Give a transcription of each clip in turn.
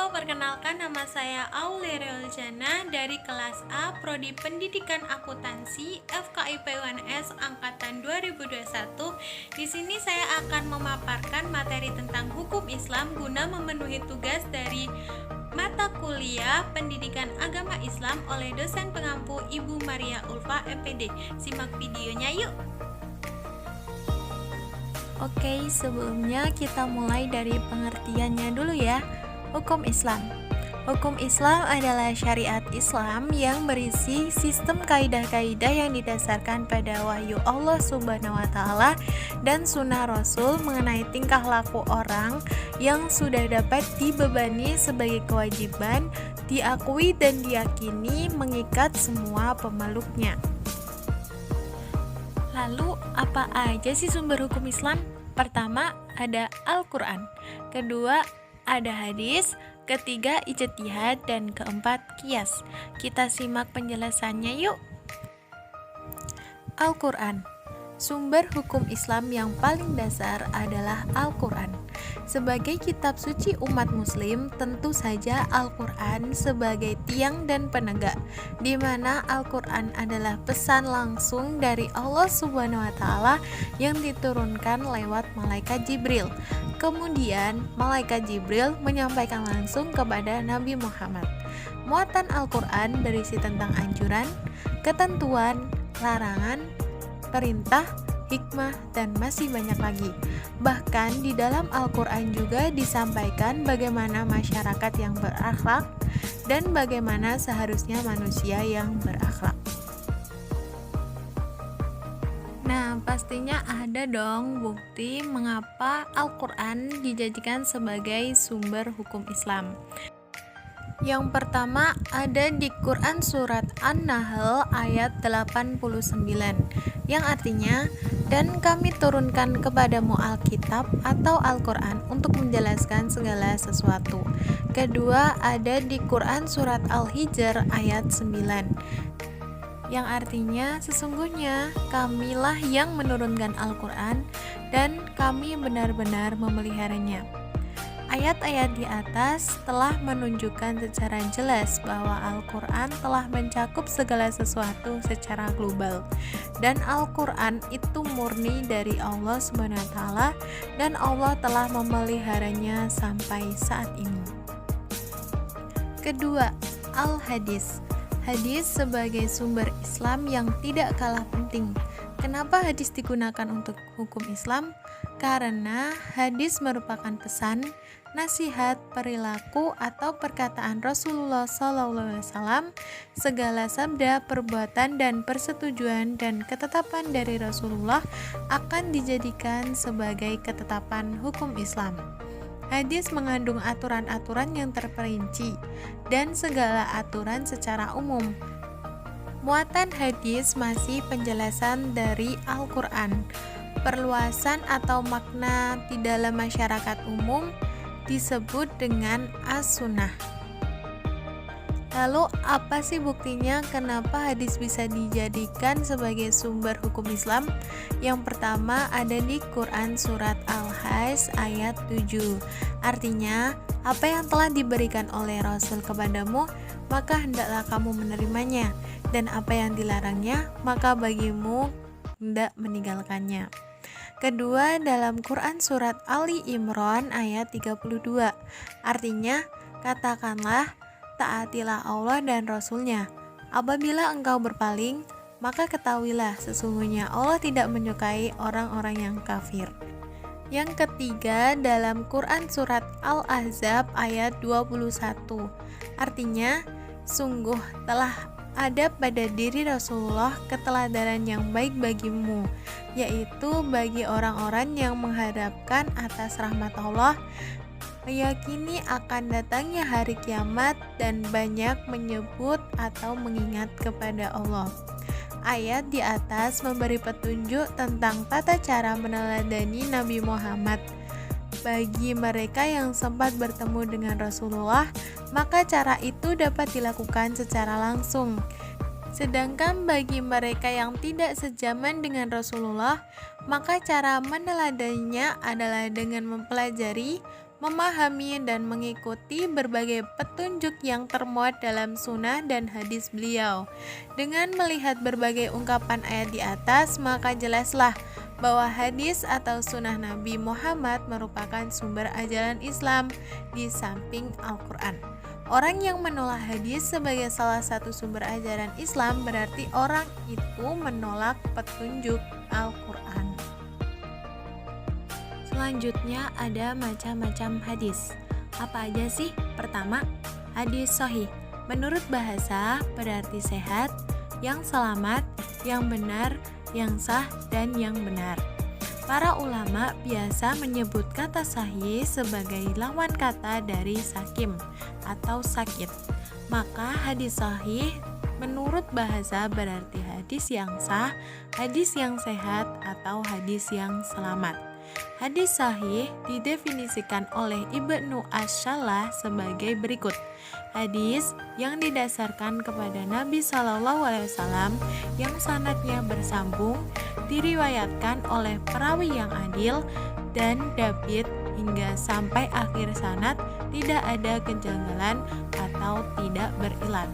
Perkenalkan nama saya Aulia Jana dari kelas A Prodi Pendidikan Akuntansi FKIP UNS angkatan 2021. Di sini saya akan memaparkan materi tentang hukum Islam guna memenuhi tugas dari mata kuliah Pendidikan Agama Islam oleh dosen pengampu Ibu Maria Ulfa MPD. Simak videonya yuk. Oke, sebelumnya kita mulai dari pengertiannya dulu ya. Hukum Islam. Hukum Islam adalah syariat Islam yang berisi sistem kaidah-kaidah yang didasarkan pada wahyu Allah Subhanahu wa taala dan sunnah Rasul mengenai tingkah laku orang yang sudah dapat dibebani sebagai kewajiban, diakui dan diyakini mengikat semua pemeluknya. Lalu, apa aja sih sumber hukum Islam? Pertama, ada Al-Quran. Kedua, ada hadis. Ketiga, ijtihad. Dan keempat, qiyas. Kita simak penjelasannya yuk. Al-Quran. Sumber hukum Islam yang paling dasar adalah Al-Quran. Sebagai kitab suci umat muslim, tentu saja Al-Quran sebagai tiang dan penegak, di mana Al-Quran adalah pesan langsung dari Allah Subhanahu wa taala yang diturunkan lewat malaikat Jibril. Kemudian, malaikat Jibril menyampaikan langsung kepada Nabi Muhammad. Muatan Al-Quran berisi tentang anjuran, ketentuan, larangan, perintah, hikmah, dan masih banyak lagi. Bahkan di dalam Al-Quran juga disampaikan bagaimana masyarakat yang berakhlak dan bagaimana seharusnya manusia yang berakhlak. Nah, pastinya ada dong bukti mengapa Al-Quran dijadikan sebagai sumber hukum Islam. Yang pertama ada di Quran surat An-Nahl ayat 89 yang artinya, dan kami turunkan kepadamu Alkitab atau Al-Quran untuk menjelaskan segala sesuatu. Kedua ada di Quran surat Al-Hijr ayat 9 yang artinya, sesungguhnya kamilah yang menurunkan Al-Quran dan kami benar-benar memeliharanya. Ayat-ayat di atas telah menunjukkan secara jelas bahwa Al-Quran telah mencakup segala sesuatu secara global, dan Al-Quran itu murni dari Allah SWT dan Allah telah memeliharanya sampai saat ini. Kedua, Al-Hadis. Hadis sebagai sumber Islam yang tidak kalah penting. Kenapa hadis digunakan untuk hukum Islam? Karena hadis merupakan pesan, nasihat, perilaku, atau perkataan Rasulullah SAW, segala sabda, perbuatan, dan persetujuan dan ketetapan dari Rasulullah akan dijadikan sebagai ketetapan hukum Islam. Hadis mengandung aturan-aturan yang terperinci dan segala aturan secara umum. Muatan hadis masih penjelasan dari Al-Quran. Perluasan atau makna di dalam masyarakat umum disebut dengan as-sunnah. Lalu apa sih buktinya kenapa hadis bisa dijadikan sebagai sumber hukum Islam? Yang pertama ada di Quran surat Al-Hajj ayat 7. Artinya, apa yang telah diberikan oleh Rasul kepadamu, maka hendaklah kamu menerimanya, dan apa yang dilarangnya, maka bagimu hendak meninggalkannya. Kedua, dalam Quran surat Ali Imran ayat 32. Artinya, katakanlah, taatilah Allah dan Rasul-Nya. Apabila engkau berpaling, maka ketahuilah sesungguhnya Allah tidak menyukai orang-orang yang kafir. Yang ketiga, dalam Quran surat Al-Ahzab ayat 21. Artinya, sungguh telah ada pada diri Rasulullah keteladanan yang baik bagimu, yaitu bagi orang-orang yang mengharapkan atas rahmat Allah, meyakini akan datangnya hari kiamat, dan banyak menyebut atau mengingat kepada Allah. Ayat di atas memberi petunjuk tentang tata cara meneladani Nabi Muhammad. Bagi mereka yang sempat bertemu dengan Rasulullah, maka cara itu dapat dilakukan secara langsung. Sedangkan bagi mereka yang tidak sejaman dengan Rasulullah, maka cara meneladaninya adalah dengan mempelajari, memahami dan mengikuti berbagai petunjuk yang termuat dalam sunnah dan hadis beliau. Dengan melihat berbagai ungkapan ayat di atas, maka jelaslah bahwa hadis atau sunnah Nabi Muhammad merupakan sumber ajaran Islam di samping Al-Quran. Orang yang menolak hadis sebagai salah satu sumber ajaran Islam berarti orang itu menolak petunjuk Al-Quran. Selanjutnya ada macam-macam hadis. Apa aja sih? Pertama, hadis sahih. Menurut bahasa berarti sehat, yang selamat, yang benar, yang sah, dan yang benar. Para ulama biasa menyebut kata sahih sebagai lawan kata dari sakim atau sakit. Maka hadis sahih menurut bahasa berarti hadis yang sah, hadis yang sehat, atau hadis yang selamat. Hadis sahih didefinisikan oleh Ibnu Ash-Shalah sebagai berikut. Hadis yang didasarkan kepada Nabi SAW yang sanadnya bersambung, diriwayatkan oleh perawi yang adil dan dabit hingga sampai akhir sanad, tidak ada kejanggalan atau tidak berilat.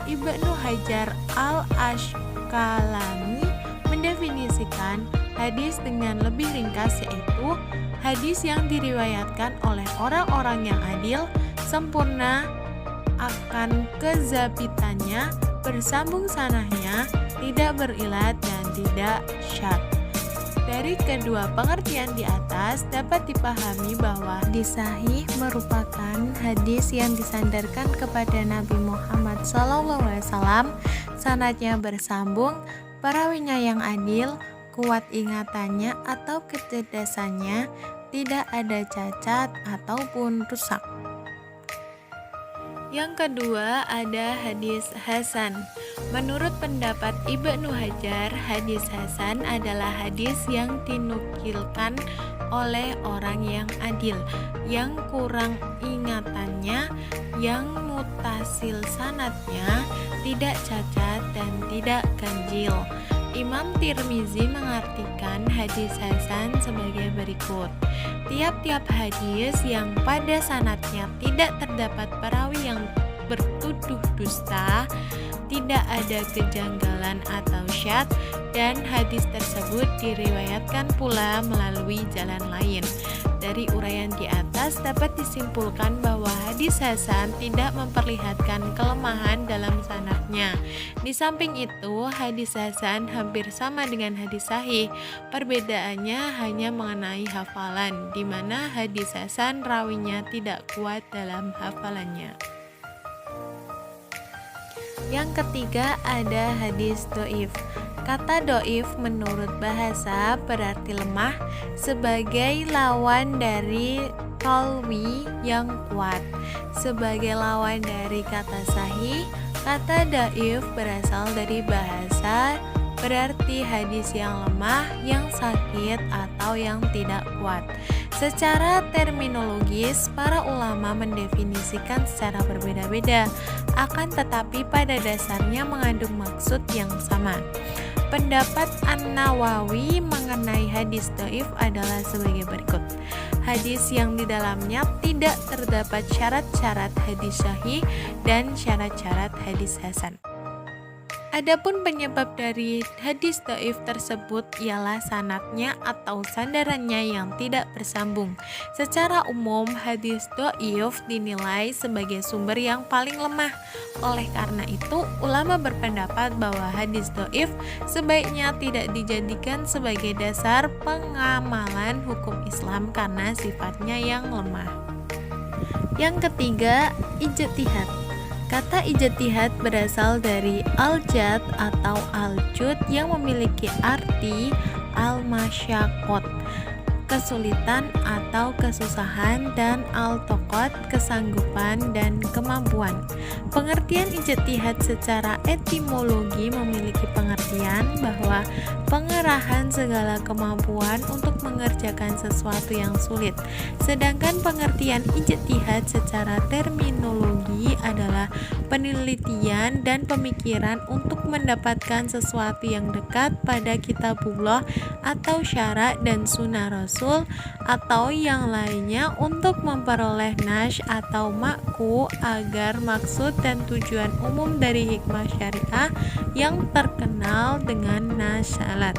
Ibnu Hajar al-Asqalani mendefinisikan hadis dengan lebih ringkas, yaitu hadis yang diriwayatkan oleh orang-orang yang adil, sempurna akan kezabitannya, bersambung sanahnya, tidak berilat dan tidak syadz. Dari kedua pengertian di atas dapat dipahami bahwa hadis sahih merupakan hadis yang disandarkan kepada Nabi Muhammad SAW, sanadnya bersambung, perawinya yang adil, kuat ingatannya atau kecerdasannya, tidak ada cacat ataupun rusak. Yang kedua ada hadis hasan. Menurut pendapat Ibnu Hajar, hadis hasan adalah hadis yang dinukilkan oleh orang yang adil, yang kurang ingatannya, yang mutasil sanadnya, tidak cacat dan tidak ganjil. Imam Tirmizi mengartikan hadis hasan sebagai berikut. Tiap-tiap hadis yang pada sanadnya tidak terdapat perawi yang bertuduh dusta, tidak ada kejanggalan atau syadz, dan hadis tersebut diriwayatkan pula melalui jalan lain. Dari uraian di atas dapat disimpulkan bahwa hadis hasan tidak memperlihatkan kelemahan dalam sanadnya. Di samping itu, hadis hasan hampir sama dengan hadis sahih. Perbedaannya hanya mengenai hafalan, di mana hadis hasan rawinya tidak kuat dalam hafalannya. Yang ketiga ada hadis do'if. Kata do'if menurut bahasa berarti lemah, sebagai lawan dari qalwi yang kuat. Sebagai lawan dari kata sahih, kata do'if berasal dari bahasa berarti hadis yang lemah, yang sakit, atau yang tidak kuat. Secara terminologis, para ulama mendefinisikan secara berbeda-beda, akan tetapi pada dasarnya mengandung maksud yang sama. Pendapat An-Nawawi mengenai hadis dhaif adalah sebagai berikut. Hadis yang di dalamnya tidak terdapat syarat-syarat hadis sahih dan syarat-syarat hadis hasan. Adapun penyebab dari hadis dhaif tersebut ialah sanadnya atau sandarannya yang tidak bersambung. Secara umum, hadis dhaif dinilai sebagai sumber yang paling lemah. Oleh karena itu, ulama berpendapat bahwa hadis dhaif sebaiknya tidak dijadikan sebagai dasar pengamalan hukum Islam karena sifatnya yang lemah. Yang ketiga, ijtihad. Kata ijtihad berasal dari al-jad atau al-jud yang memiliki arti al-masyaqqat, kesulitan atau kesusahan, dan al-toqat, kesanggupan dan kemampuan. Pengertian ijtihad secara etimologi memiliki pengertian bahwa pengerahan segala kemampuan untuk mengerjakan sesuatu yang sulit. Sedangkan pengertian ijtihad secara terminologi adalah penelitian dan pemikiran untuk mendapatkan sesuatu yang dekat pada kitabullah atau syara dan sunnah Rasul atau yang lainnya untuk memperoleh nas atau makku agar maksud dan tujuan umum dari hikmah syariah yang terkenal dengan nasyalat.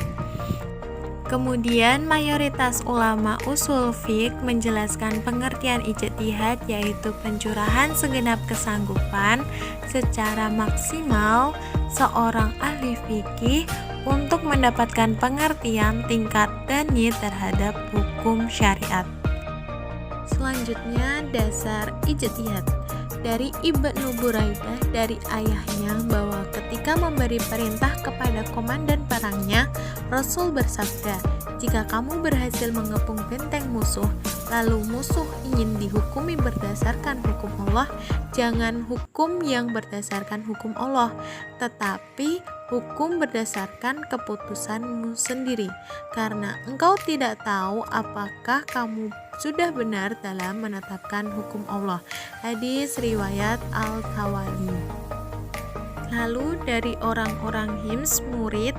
Kemudian mayoritas ulama usul fiqh menjelaskan pengertian ijtihad yaitu pencurahan segenap kesanggupan secara maksimal seorang ahli fikih untuk mendapatkan pengertian tingkat dani terhadap hukum syariat. Selanjutnya dasar ijtihad. Dari Ibnu Buraidah dari ayahnya bahwa ketika memberi perintah kepada komandan perangnya, Rasul bersabda, "Jika kamu berhasil mengepung benteng musuh, lalu musuh ingin dihukumi berdasarkan hukum Allah, jangan hukum yang berdasarkan hukum Allah, tetapi hukum berdasarkan keputusanmu sendiri, karena engkau tidak tahu apakah kamu sudah benar dalam menetapkan hukum Allah." Hadis riwayat Al-Tawali. Lalu dari orang-orang Hims murid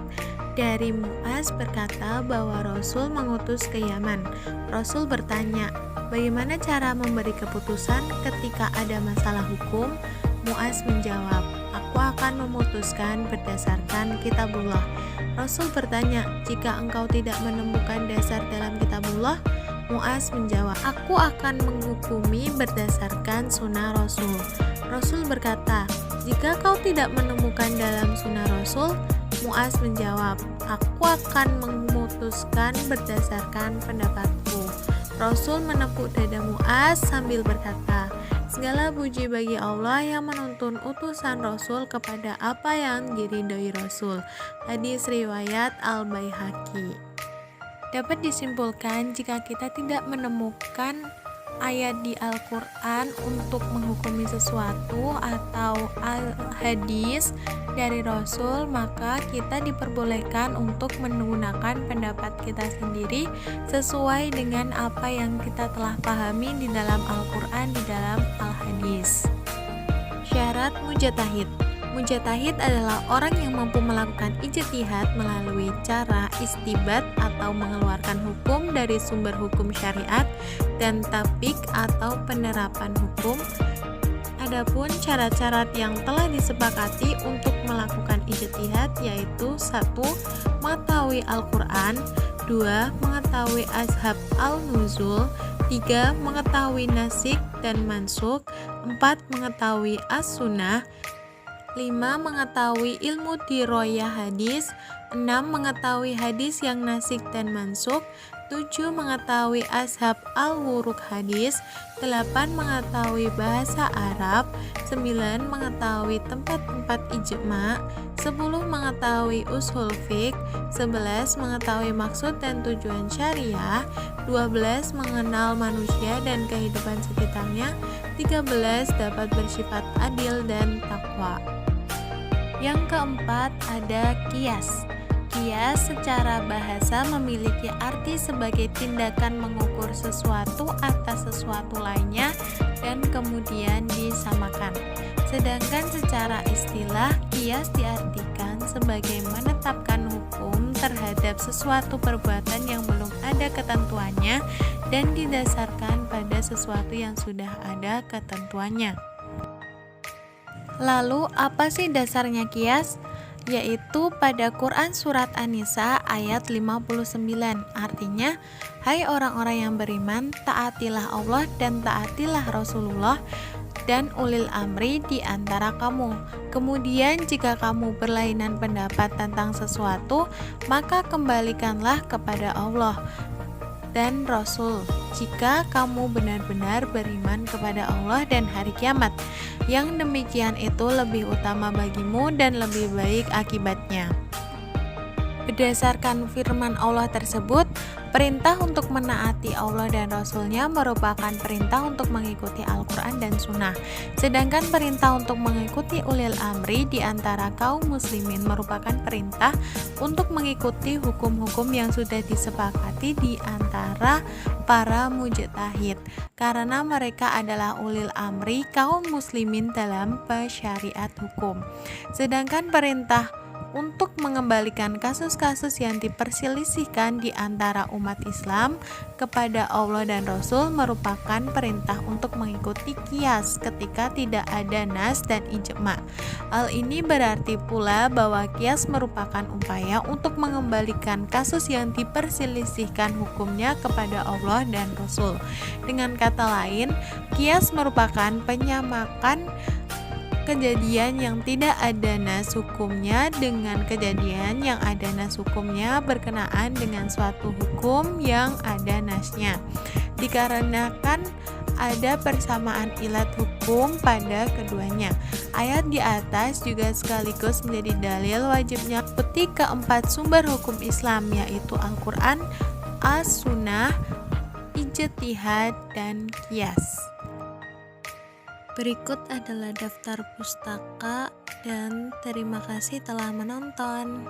dari Mu'az berkata bahwa Rasul mengutus ke Yaman. Rasul bertanya, bagaimana cara memberi keputusan ketika ada masalah hukum? Mu'az menjawab, aku akan memutuskan berdasarkan kitabullah. Rasul bertanya, jika engkau tidak menemukan dasar dalam kitabullah? Mu'az menjawab, aku akan menghukumi berdasarkan sunnah Rasul. Rasul berkata, jika kau tidak menemukan dalam sunnah Rasul? Mu'az menjawab, aku akan memutuskan berdasarkan pendapatku. Rasul menepuk dada Mu'az sambil berkata, segala puji bagi Allah yang menuntun utusan Rasul kepada apa yang diridhoi Rasul. Hadis riwayat Al-Baihaqi. Dapat disimpulkan jika kita tidak menemukan ayat di Al-Quran untuk menghukumi sesuatu atau hadis dari Rasul, maka kita diperbolehkan untuk menggunakan pendapat kita sendiri sesuai dengan apa yang kita telah pahami di dalam Al-Quran, di dalam Al-Hadis. Syarat mujtahid. Mujtahid adalah orang yang mampu melakukan ijtihad melalui cara istibat atau mengeluarkan hukum dari sumber hukum syariat dan tatbik atau penerapan hukum. Adapun syarat-syarat yang telah disepakati untuk melakukan ijtihad yaitu 1. Mengetahui Al-Quran, 2. Mengetahui ashab al-nuzul, 3. Mengetahui nasikh dan mansukh, 4. Mengetahui as-sunnah, 5. Mengetahui ilmu diroyah hadis, 6. Mengetahui hadis yang nasikh dan mansukh, 7. Mengetahui ashab al-wuruk hadis, 8. Mengetahui bahasa Arab, 9. Mengetahui tempat-tempat ijma', 10. Mengetahui ushul fiqh, 11. Mengetahui maksud dan tujuan syariah, 12. Mengenal manusia dan kehidupan sekitarnya, 13. Dapat bersifat adil dan takwa. Yang keempat ada qiyas. Qiyas secara bahasa memiliki arti sebagai tindakan mengukur sesuatu atas sesuatu lainnya dan kemudian disamakan. Sedangkan secara istilah, qiyas diartikan sebagai menetapkan hukum terhadap sesuatu perbuatan yang belum ada ketentuannya dan didasarkan pada sesuatu yang sudah ada ketentuannya. Lalu apa sih dasarnya qiyas? Yaitu pada Quran surat An-Nisa ayat 59. Artinya, hai orang-orang yang beriman, taatilah Allah dan taatilah Rasulullah dan ulil amri di antara kamu. Kemudian jika kamu berlainan pendapat tentang sesuatu, maka kembalikanlah kepada Allah dan Rasul jika kamu benar-benar beriman kepada Allah dan hari kiamat. Yang demikian itu lebih utama bagimu dan lebih baik akibatnya. Berdasarkan firman Allah tersebut, Perintah untuk menaati Allah dan Rasul-Nya merupakan perintah untuk mengikuti Al-Quran dan Sunnah. Sedangkan perintah untuk mengikuti ulil amri di antara kaum muslimin merupakan perintah untuk mengikuti hukum-hukum yang sudah disepakati di antara para mujtahid, karena mereka adalah ulil amri kaum muslimin dalam pesyariat hukum. Sedangkan perintah untuk mengembalikan kasus-kasus yang diperselisihkan di antara umat Islam kepada Allah dan Rasul merupakan perintah untuk mengikuti qiyas ketika tidak ada nas dan ijma. Hal ini berarti pula bahwa qiyas merupakan upaya untuk mengembalikan kasus yang diperselisihkan hukumnya kepada Allah dan Rasul. Dengan kata lain, qiyas merupakan penyamakan kejadian yang tidak ada nas hukumnya dengan kejadian yang ada nas hukumnya berkenaan dengan suatu hukum yang ada nasnya, dikarenakan ada persamaan ilat hukum pada keduanya. Ayat di atas juga sekaligus menjadi dalil wajibnya mengikuti keempat sumber hukum Islam, yaitu Al-Quran, As-Sunnah, Ijtihad, dan Qiyas. Berikut adalah daftar pustaka dan terima kasih telah menonton.